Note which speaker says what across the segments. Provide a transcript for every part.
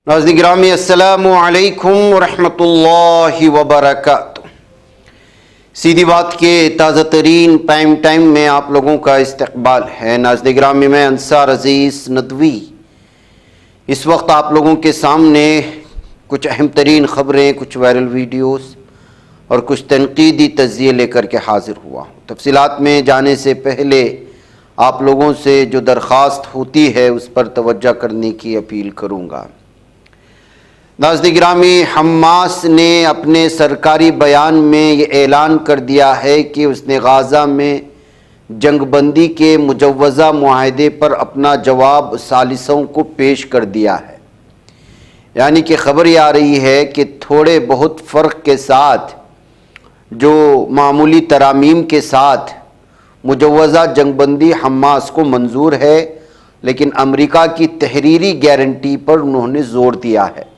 Speaker 1: ناظرین گرامی السلام علیکم ورحمۃ اللہ وبرکاتہ۔ سیدھی بات کے تازہ ترین پرائم ٹائم میں آپ لوگوں کا استقبال ہے۔ ناظرین گرامی میں انصار عزیز ندوی اس وقت آپ لوگوں کے سامنے کچھ اہم ترین خبریں، کچھ وائرل ویڈیوز اور کچھ تنقیدی تجزیے لے کر کے حاضر ہوا ہوں۔ تفصیلات میں جانے سے پہلے آپ لوگوں سے جو درخواست ہوتی ہے اس پر توجہ کرنے کی اپیل کروں گا۔ ناظرین گرامی، حماس نے اپنے سرکاری بیان میں یہ اعلان کر دیا ہے کہ اس نے غزہ میں جنگ بندی کے مجوزہ معاہدے پر اپنا جواب ثالثوں کو پیش کر دیا ہے۔ یعنی کہ خبر یہ آ رہی ہے کہ تھوڑے بہت فرق کے ساتھ، جو معمولی ترامیم کے ساتھ مجوزہ جنگ بندی حماس کو منظور ہے، لیکن امریکہ کی تحریری گارنٹی پر انہوں نے زور دیا ہے۔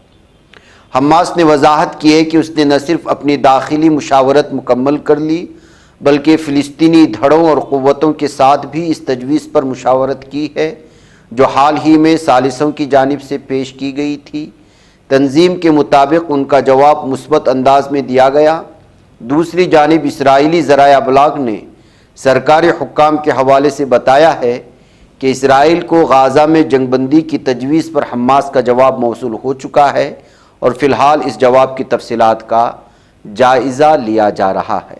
Speaker 1: حماس نے وضاحت کی ہے کہ اس نے نہ صرف اپنی داخلی مشاورت مکمل کر لی بلکہ فلسطینی دھڑوں اور قوتوں کے ساتھ بھی اس تجویز پر مشاورت کی ہے جو حال ہی میں ثالثوں کی جانب سے پیش کی گئی تھی۔ تنظیم کے مطابق ان کا جواب مثبت انداز میں دیا گیا۔ دوسری جانب اسرائیلی ذرائع ابلاغ نے سرکاری حکام کے حوالے سے بتایا ہے کہ اسرائیل کو غزہ میں جنگ بندی کی تجویز پر حماس کا جواب موصول ہو چکا ہے اور فی الحال اس جواب کی تفصیلات کا جائزہ لیا جا رہا ہے۔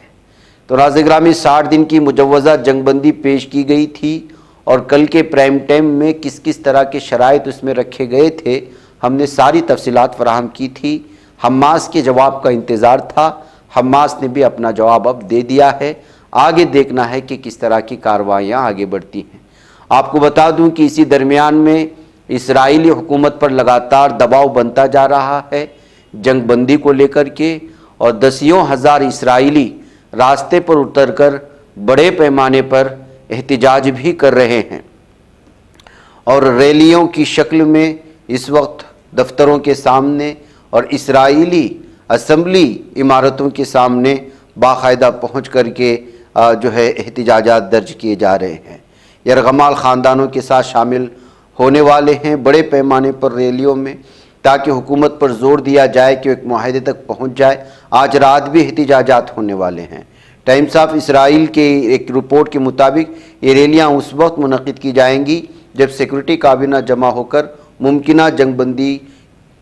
Speaker 1: تو ناظرین گرامی، 60 دن کی مجوزہ جنگ بندی پیش کی گئی تھی اور کل کے پرائم ٹائم میں کس کس طرح کے شرائط اس میں رکھے گئے تھے ہم نے ساری تفصیلات فراہم کی تھی۔ حماس کے جواب کا انتظار تھا، حماس نے بھی اپنا جواب اب دے دیا ہے۔ آگے دیکھنا ہے کہ کس طرح کی کارروائیاں آگے بڑھتی ہیں۔ آپ کو بتا دوں کہ اسی درمیان میں اسرائیلی حکومت پر لگاتار دباؤ بنتا جا رہا ہے جنگ بندی کو لے کر کے، اور دسیوں ہزار اسرائیلی راستے پر اتر کر بڑے پیمانے پر احتجاج بھی کر رہے ہیں اور ریلیوں کی شکل میں اس وقت دفتروں کے سامنے اور اسرائیلی اسمبلی عمارتوں کے سامنے باقاعدہ پہنچ کر کے جو ہے احتجاجات درج کیے جا رہے ہیں۔ یرغمال خاندانوں کے ساتھ شامل ہونے والے ہیں بڑے پیمانے پر ریلیوں میں، تاکہ حکومت پر زور دیا جائے کہ وہ ایک معاہدے تک پہنچ جائے۔ آج رات بھی احتجاجات ہونے والے ہیں۔ ٹائمز آف اسرائیل کے ایک رپورٹ کے مطابق یہ ریلیاں اس وقت منعقد کی جائیں گی جب سیکورٹی کابینہ جمع ہو کر ممکنہ جنگ بندی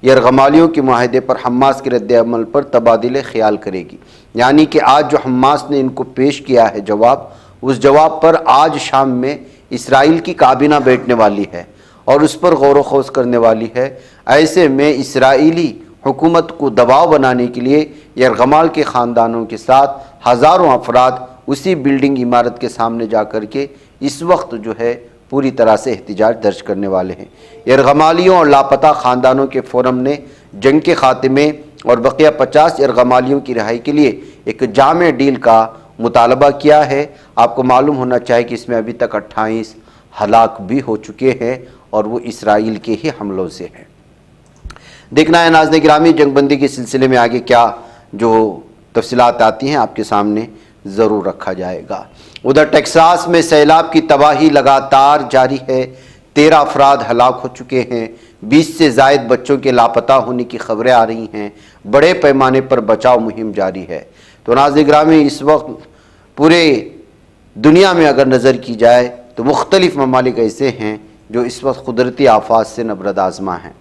Speaker 1: یرغمالیوں کے معاہدے پر حماس کے رد عمل پر تبادلہ خیال کرے گی۔ یعنی کہ آج جو حماس نے ان کو پیش کیا ہے جواب، اس جواب پر آج شام میں اسرائیل کی کابینہ بیٹھنے والی ہے اور اس پر غور و خوض کرنے والی ہے۔ ایسے میں اسرائیلی حکومت کو دباؤ بنانے کے لیے یرغمال کے خاندانوں کے ساتھ ہزاروں افراد اسی بلڈنگ عمارت کے سامنے جا کر کے اس وقت جو ہے پوری طرح سے احتجاج درج کرنے والے ہیں۔ یرغمالیوں اور لاپتہ خاندانوں کے فورم نے جنگ کے خاتمے اور بقیہ 50 یرغمالیوں کی رہائی کے لیے ایک جامع ڈیل کا مطالبہ کیا ہے۔ آپ کو معلوم ہونا چاہیے کہ اس میں ابھی تک 28 ہلاک بھی ہو چکے ہیں اور وہ اسرائیل کے ہی حملوں سے ہیں۔ دیکھنا ہے ناظرین گرامی، جنگ بندی کے سلسلے میں آگے کیا جو تفصیلات آتی ہیں آپ کے سامنے ضرور رکھا جائے گا۔ ادھر ٹیکساس میں سیلاب کی تباہی لگاتار جاری ہے، 13 افراد ہلاک ہو چکے ہیں، 20 سے زائد بچوں کے لاپتہ ہونے کی خبریں آ رہی ہیں، بڑے پیمانے پر بچاؤ مہم جاری ہے۔ تو ناظرین گرامی، اس وقت پورے دنیا میں اگر نظر کی جائے تو مختلف ممالک ایسے ہیں جو اس وقت قدرتی آفات سے نبرد آزما ہیں۔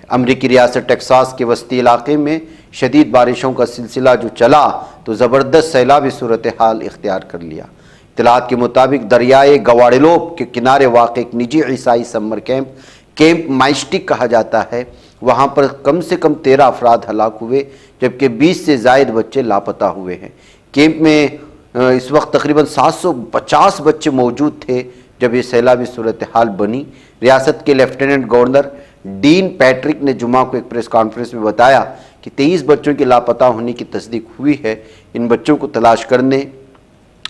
Speaker 1: امریکی ریاست ٹیکساس کے وسطی علاقے میں شدید بارشوں کا سلسلہ جو چلا تو زبردست سیلابی صورتحال اختیار کر لیا۔ اطلاعات کے مطابق دریائے گواڈیلوپ کے کنارے واقع ایک نجی عیسائی سمر کیمپ مائسٹک کہا جاتا ہے، وہاں پر کم سے کم 13 افراد ہلاک ہوئے جبکہ 20 سے زائد بچے لاپتہ ہوئے ہیں۔ کیمپ میں اس وقت تقریباً 750 بچے موجود تھے جب یہ سیلابی صورتحال بنی۔ ریاست کے لیفٹیننٹ گورنر ڈین پیٹرک نے جمعہ کو ایک پریس کانفرنس میں بتایا کہ 23 بچوں کے لاپتہ ہونے کی تصدیق ہوئی ہے۔ ان بچوں کو تلاش کرنے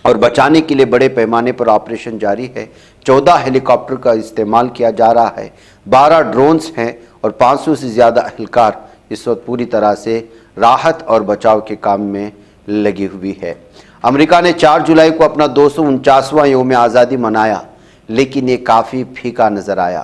Speaker 1: اور بچانے کے لیے بڑے پیمانے پر آپریشن جاری ہے۔ 14 ہیلی کاپٹر کا استعمال کیا جا رہا ہے، 12 ڈرونز ہیں اور 500 سے زیادہ اہلکار اس وقت پوری طرح سے راحت اور بچاؤ کے کام میں لگی ہوئی ہے۔ امریکہ نے 4 جولائی کو اپنا 249واں یوم آزادی منایا، لیکن یہ کافی پھیکا نظر آیا۔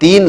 Speaker 1: 3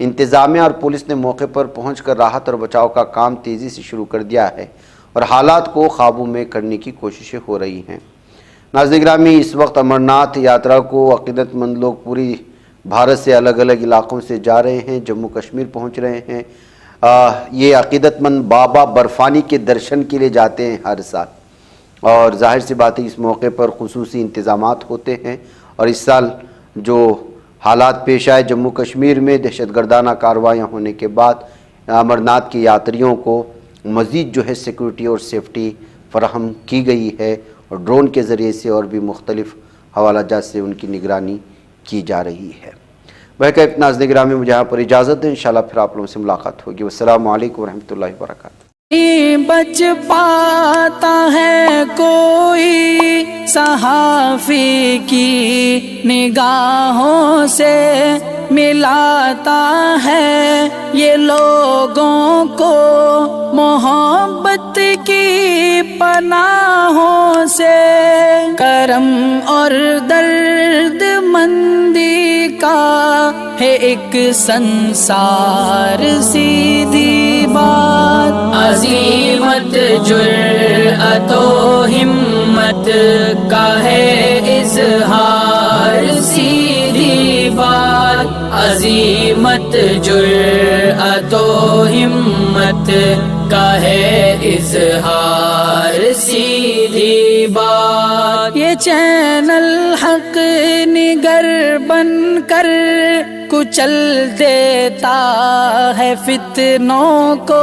Speaker 1: انتظامیہ اور پولیس نے موقع پر پہنچ کر راحت اور بچاؤ کا کام تیزی سے شروع کر دیا ہے اور حالات کو قابو میں کرنے کی کوششیں ہو رہی ہیں۔ ناظرین گرامی، اس وقت امرناتھ یاترا کو عقیدت مند لوگ پوری بھارت سے الگ الگ علاقوں سے جا رہے ہیں، جموں کشمیر پہنچ رہے ہیں۔ یہ عقیدت مند بابا برفانی کے درشن کے لیے جاتے ہیں ہر سال، اور ظاہر سی بات ہے اس موقع پر خصوصی انتظامات ہوتے ہیں، اور اس سال جو حالات پیش آئے جموں کشمیر میں دہشت گردانہ کارروائیاں ہونے کے بعد امرناتھ کے یاتریوں کو مزید جو ہے سیکورٹی اور سیفٹی فراہم کی گئی ہے، اور ڈرون کے ذریعے سے اور بھی مختلف حوالہ جات سے ان کی نگرانی کی جا رہی ہے۔ بہرکیف ناظرین گرامی، مجھے یہاں پر اجازت دیں، انشاءاللہ پھر آپ لوگوں سے ملاقات ہوگی۔ والسلام علیکم ورحمۃ اللہ وبرکاتہ۔
Speaker 2: بچ پاتا ہے کوئی صحافی کی نگاہوں سے، ملاتا ہے یہ لوگوں کو محبت کی پناہوں سے، کرم اور درد مندی کا ہے ایک سنسار سیدھی بات، عزیمت جرأت و ہمت کا ہے اظہار سیدھی بات، عزیمت جرأت و ہمت کا ہے اظہار سیدھی بات۔ یہ چینل حق نگر بن کر کچل دیتا ہے فتنوں کو۔